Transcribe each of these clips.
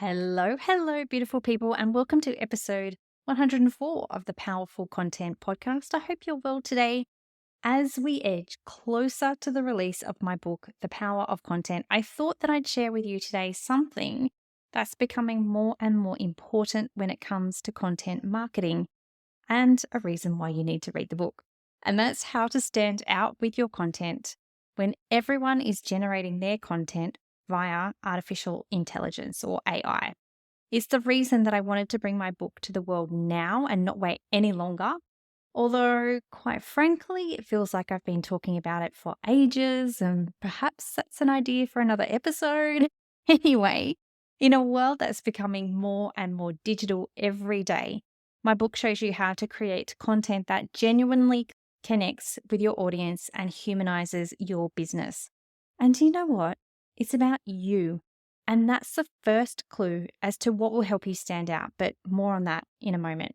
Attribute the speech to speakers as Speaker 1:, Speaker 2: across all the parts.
Speaker 1: Hello, beautiful people, and welcome to episode 104 of the Powerful Content Podcast. I hope you're well today. As we edge closer to the release of my book, The Power of Content, I thought that I'd share with you today something that's becoming more and more important when it comes to content marketing and a reason why you need to read the book. And that's how to stand out with your content when everyone is generating their content via artificial intelligence or AI. It's the reason that I wanted to bring my book to the world now and not wait any longer. Although, quite frankly, it feels like I've been talking about it for ages, and perhaps that's an idea for another episode. Anyway, in a world that's becoming more and more digital every day, my book shows you how to create content that genuinely connects with your audience and humanizes your business. And you know what? It's about you. And that's the first clue as to what will help you stand out, but more on that in a moment.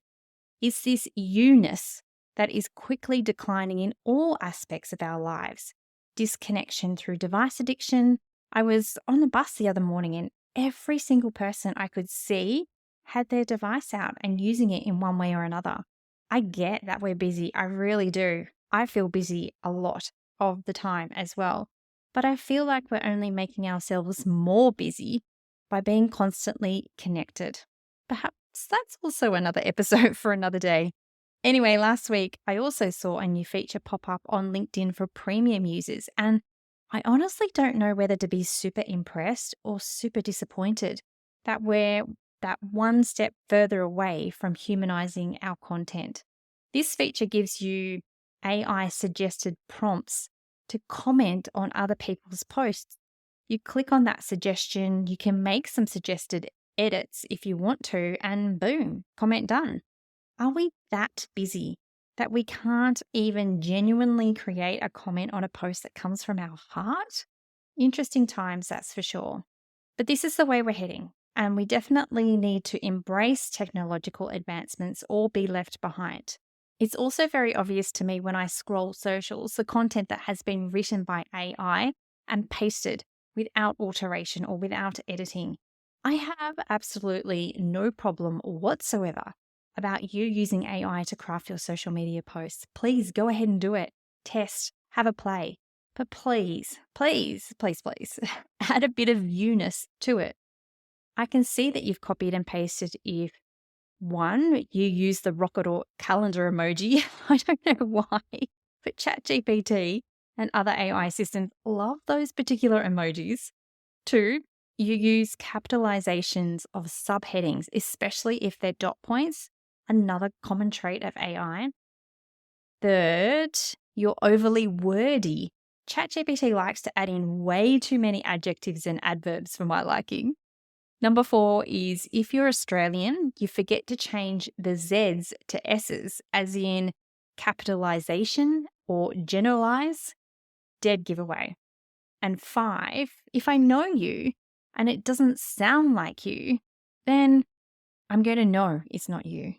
Speaker 1: It's this you-ness that is quickly declining in all aspects of our lives. Disconnection through device addiction. I was on the bus the other morning and every single person I could see had their device out and using it in one way or another. I get that we're busy. I really do. I feel busy a lot of the time as well. But I feel like we're only making ourselves more busy by being constantly connected. Perhaps that's also another episode for another day. Anyway, last week, I also saw a new feature pop up on LinkedIn for premium users, and I honestly don't know whether to be super impressed or super disappointed that we're that one step further away from humanizing our content. This feature gives you AI suggested prompts to comment on other people's posts. You click on that suggestion, you can make some suggested edits if you want to, and boom, comment done. Are we that busy that we can't even genuinely create a comment on a post that comes from our heart? Interesting times, that's for sure. But this is the way we're heading, and we definitely need to embrace technological advancements or be left behind. It's also very obvious to me when I scroll socials, the content that has been written by AI and pasted without alteration or without editing. I have absolutely no problem whatsoever about you using AI to craft your social media posts. Please go ahead and do it. Test, have a play. But please, add a bit of you-ness to it. I can see that you've copied and pasted if one, you use the rocket or calendar emoji. I don't know why, but ChatGPT and other AI systems love those particular emojis. Two, you use capitalizations of subheadings, especially if they're dot points, another common trait of AI. Third, you're overly wordy. ChatGPT likes to add in way too many adjectives and adverbs for my liking. Number 4 is if you're Australian, you forget to change the Z's to S's, as in capitalization or generalize, dead giveaway. And 5, if I know you and it doesn't sound like you, then I'm going to know it's not you.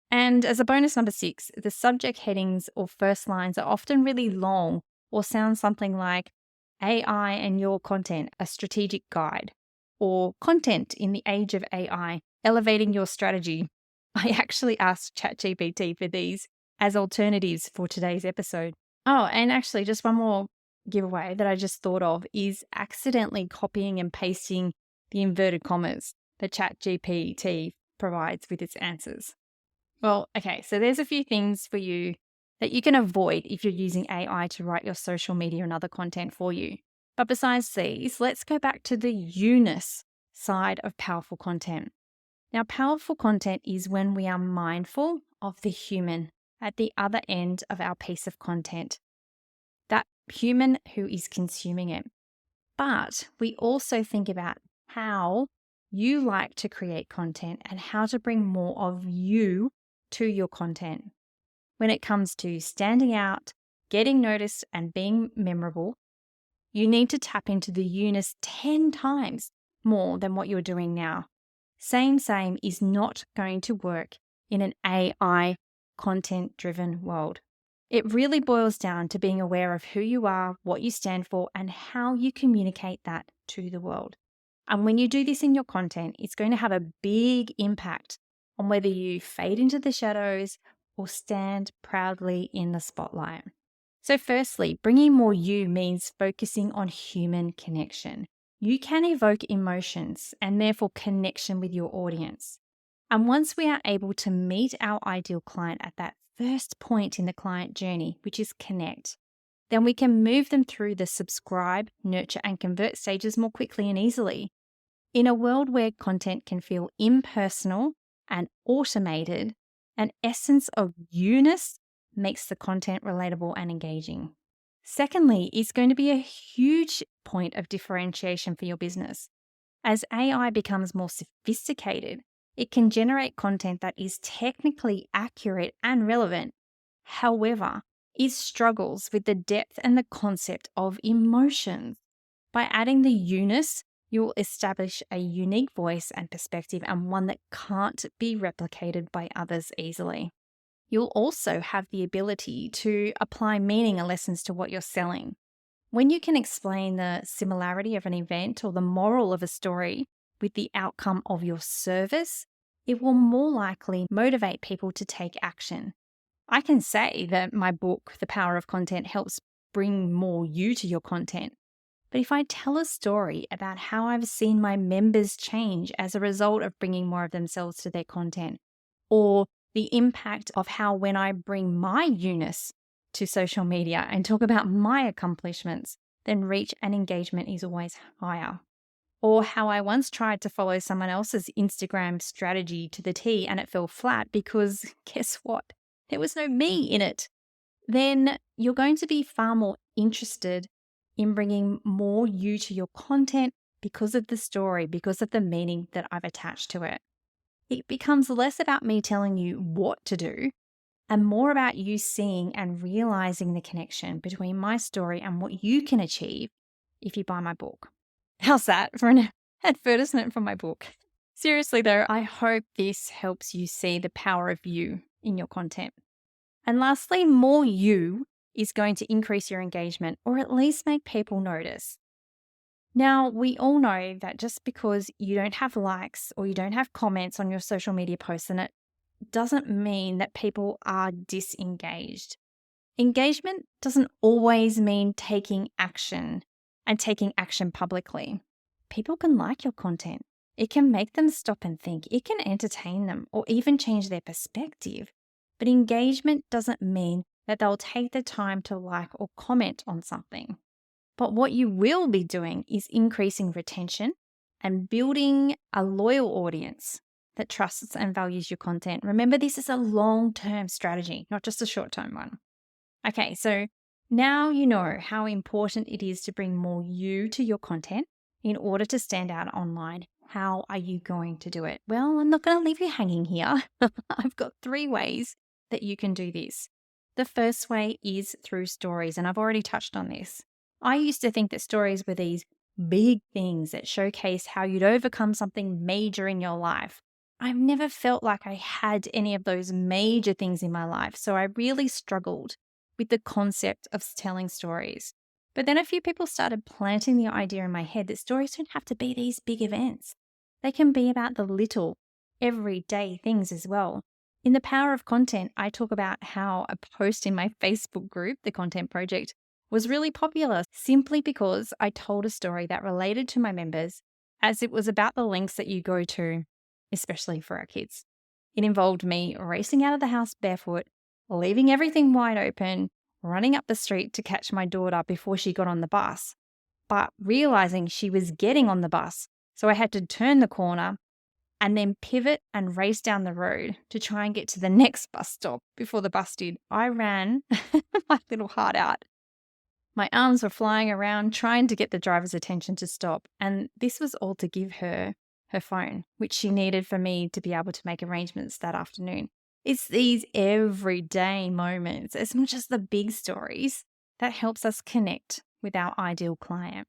Speaker 1: And as a bonus, number 6, the subject headings or first lines are often really long or sound something like AI and your content, a strategic guide, or content in the age of AI, elevating your strategy. I actually asked ChatGPT for these as alternatives for today's episode. Oh, and actually just one more giveaway that I just thought of is accidentally copying and pasting the inverted commas that ChatGPT provides with its answers. Well, okay, so there's a few things for you that you can avoid if you're using AI to write your social media and other content for you. But besides these, let's go back to the you-ness side of powerful content. Now, powerful content is when we are mindful of the human at the other end of our piece of content, that human who is consuming it. But we also think about how you like to create content and how to bring more of you to your content. When it comes to standing out, getting noticed, and being memorable, you need to tap into the you-ness 10 times more than what you're doing now. Same is not going to work in an AI content-driven world. It really boils down to being aware of who you are, what you stand for, and how you communicate that to the world. And when you do this in your content, it's going to have a big impact on whether you fade into the shadows or stand proudly in the spotlight. So firstly, bringing more you means focusing on human connection. You can evoke emotions and therefore connection with your audience. And once we are able to meet our ideal client at that first point in the client journey, which is connect, then we can move them through the subscribe, nurture, and convert stages more quickly and easily. In a world where content can feel impersonal and automated, an essence of you-ness makes the content relatable and engaging. Secondly, it's going to be a huge point of differentiation for your business. As AI becomes more sophisticated, it can generate content that is technically accurate and relevant. However, it struggles with the depth and the concept of emotions. By adding the you-ness, you'll establish a unique voice and perspective, and one that can't be replicated by others easily. You'll also have the ability to apply meaning and lessons to what you're selling. When you can explain the similarity of an event or the moral of a story with the outcome of your service, it will more likely motivate people to take action. I can say that my book, The Power of Content, helps bring more you to your content. But if I tell a story about how I've seen my members change as a result of bringing more of themselves to their content, or the impact of how when I bring my you-ness to social media and talk about my accomplishments, then reach and engagement is always higher. Or how I once tried to follow someone else's Instagram strategy to the T and it fell flat because guess what? There was no me in it. Then you're going to be far more interested in bringing more you to your content because of the story, because of the meaning that I've attached to it. It becomes less about me telling you what to do and more about you seeing and realizing the connection between my story and what you can achieve if you buy my book. How's that for an advertisement for my book? Seriously though, I hope this helps you see the power of you in your content. And lastly, more you is going to increase your engagement or at least make people notice. Now, we all know that just because you don't have likes or you don't have comments on your social media posts, and it doesn't mean that people are disengaged. Engagement doesn't always mean taking action and taking action publicly. People can like your content. It can make them stop and think. It can entertain them or even change their perspective. But engagement doesn't mean that they'll take the time to like or comment on something. But what you will be doing is increasing retention and building a loyal audience that trusts and values your content. Remember, this is a long-term strategy, not just a short-term one. Okay, so now you know how important it is to bring more you to your content in order to stand out online. How are you going to do it? Well, I'm not going to leave you hanging here. I've got 3 ways that you can do this. The first way is through stories, and I've already touched on this. I used to think that stories were these big things that showcase how you'd overcome something major in your life. I've never felt like I had any of those major things in my life, so I really struggled with the concept of telling stories. But then a few people started planting the idea in my head that stories don't have to be these big events. They can be about the little, everyday things as well. In The Power of Content, I talk about how a post in my Facebook group, The Content Project, was really popular simply because I told a story that related to my members, as it was about the lengths that you go to, especially for our kids. It involved me racing out of the house barefoot, leaving everything wide open, running up the street to catch my daughter before she got on the bus, but realizing she was getting on the bus. So I had to turn the corner and then pivot and race down the road to try and get to the next bus stop before the bus did. I ran my little heart out. My arms were flying around trying to get the driver's attention to stop, and this was all to give her her phone, which she needed for me to be able to make arrangements that afternoon. It's these everyday moments, as much as the big stories, that helps us connect with our ideal client.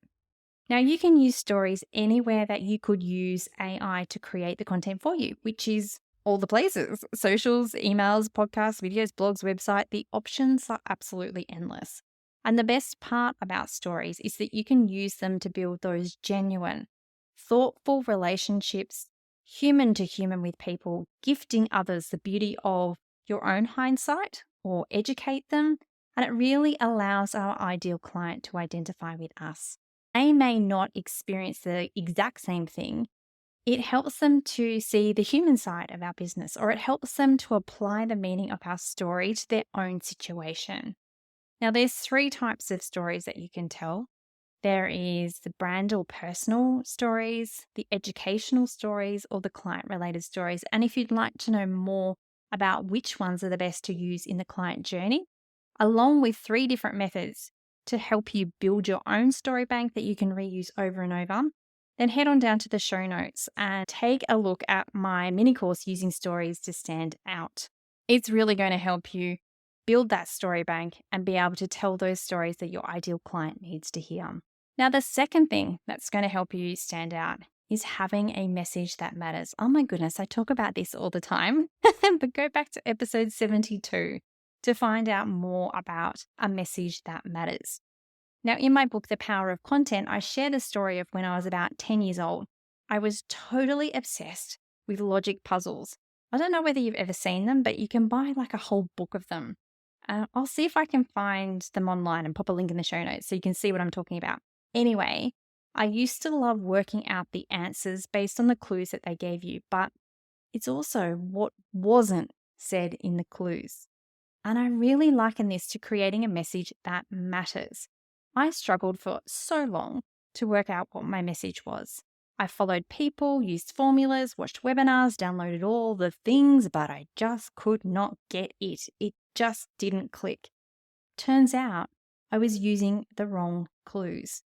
Speaker 1: Now, you can use stories anywhere that you could use AI to create the content for you, which is all the places: socials, emails, podcasts, videos, blogs, website. The options are absolutely endless. And the best part about stories is that you can use them to build those genuine, thoughtful relationships, human to human with people, gifting others the beauty of your own hindsight or educate them. And it really allows our ideal client to identify with us. They may not experience the exact same thing. It helps them to see the human side of our business, or it helps them to apply the meaning of our story to their own situation. Now, there's 3 types of stories that you can tell. There is the brand or personal stories, the educational stories, or the client-related stories. And if you'd like to know more about which ones are the best to use in the client journey, along with 3 different methods to help you build your own story bank that you can reuse over and over, then head on down to the show notes and take a look at my mini course, Using Stories to Stand Out. It's really going to help you build that story bank and be able to tell those stories that your ideal client needs to hear. Now, the second thing that's going to help you stand out is having a message that matters. Oh my goodness, I talk about this all the time, but go back to episode 72 to find out more about a message that matters. Now, in my book, The Power of Content, I share the story of when I was about 10 years old. I was totally obsessed with logic puzzles. I don't know whether you've ever seen them, but you can buy like a whole book of them. I'll see if I can find them online and pop a link in the show notes so you can see what I'm talking about. Anyway, I used to love working out the answers based on the clues that they gave you, but it's also what wasn't said in the clues. And I really liken this to creating a message that matters. I struggled for so long to work out what my message was. I followed people, used formulas, watched webinars, downloaded all the things, but I just could not get it. It just didn't click. Turns out I was using the wrong clues.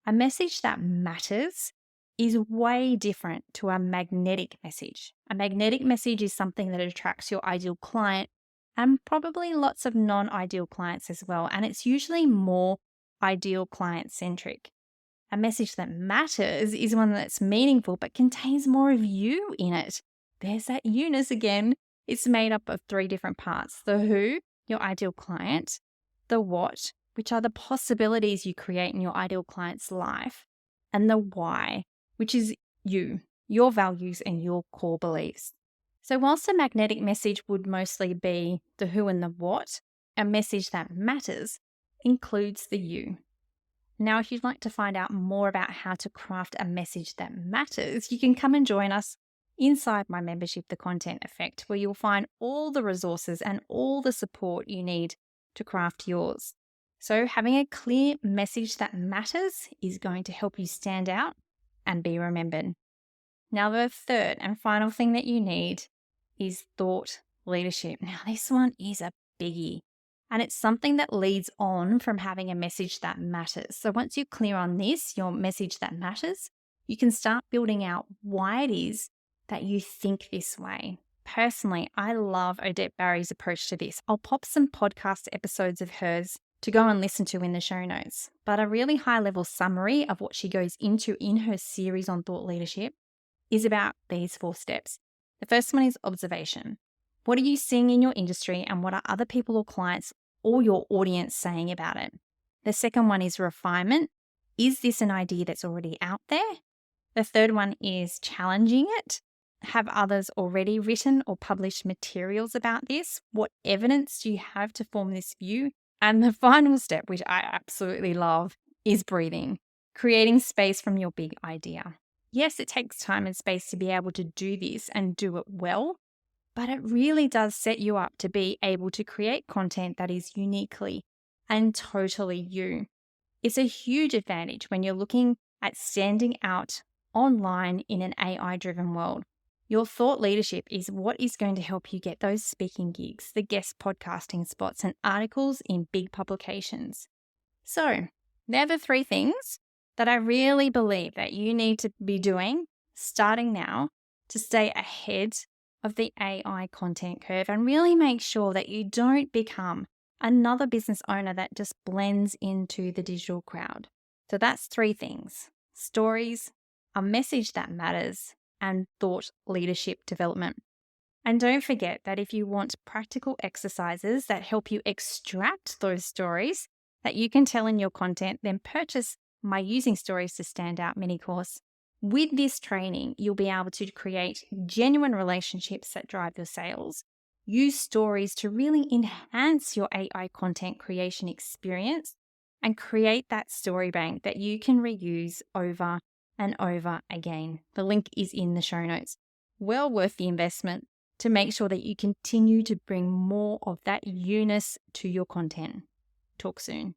Speaker 1: A message that matters is way different to a magnetic message. A magnetic message is something that attracts your ideal client and probably lots of non-ideal clients as well. And it's usually more ideal client-centric. A message that matters is one that's meaningful but contains more of you in it. There's that you-ness again. It's made up of 3 different parts: the who, your ideal client; the what, which are the possibilities you create in your ideal client's life; and the why, which is you, your values and your core beliefs. So whilst a magnetic message would mostly be the who and the what, a message that matters includes the you. Now, if you'd like to find out more about how to craft a message that matters, you can come and join us inside my membership, The Content Effect, where you'll find all the resources and all the support you need to craft yours. So having a clear message that matters is going to help you stand out and be remembered. Now, the third and final thing that you need is thought leadership. Now, this one is a biggie, and it's something that leads on from having a message that matters. So once you're clear on this, your message that matters, you can start building out why it is that you think this way. Personally, I love Odette Barry's approach to this. I'll pop some podcast episodes of hers to go and listen to in the show notes. But a really high-level summary of what she goes into in her series on thought leadership is about these 4 steps. The first one is observation. What are you seeing in your industry, and what are other people or clients or your audience saying about it? The second one is refinement. Is this an idea that's already out there? The third one is challenging it. Have others already written or published materials about this? What evidence do you have to form this view? And the final step, which I absolutely love, is breathing, creating space from your big idea. Yes, it takes time and space to be able to do this and do it well, but it really does set you up to be able to create content that is uniquely and totally you. It's a huge advantage when you're looking at standing out online in an AI-driven world. Your thought leadership is what is going to help you get those speaking gigs, the guest podcasting spots, and articles in big publications. So, they're the 3 things that I really believe that you need to be doing starting now to stay ahead of the AI content curve and really make sure that you don't become another business owner that just blends into the digital crowd. So that's 3 things: stories, a message that matters, and thought leadership development. And don't forget that if you want practical exercises that help you extract those stories that you can tell in your content, then purchase my Using Stories to Stand Out mini course. With this training, you'll be able to create genuine relationships that drive your sales, use stories to really enhance your AI content creation experience, and create that story bank that you can reuse over and over again. The link is in the show notes. Well worth the investment to make sure that you continue to bring more of that you-ness to your content. Talk soon.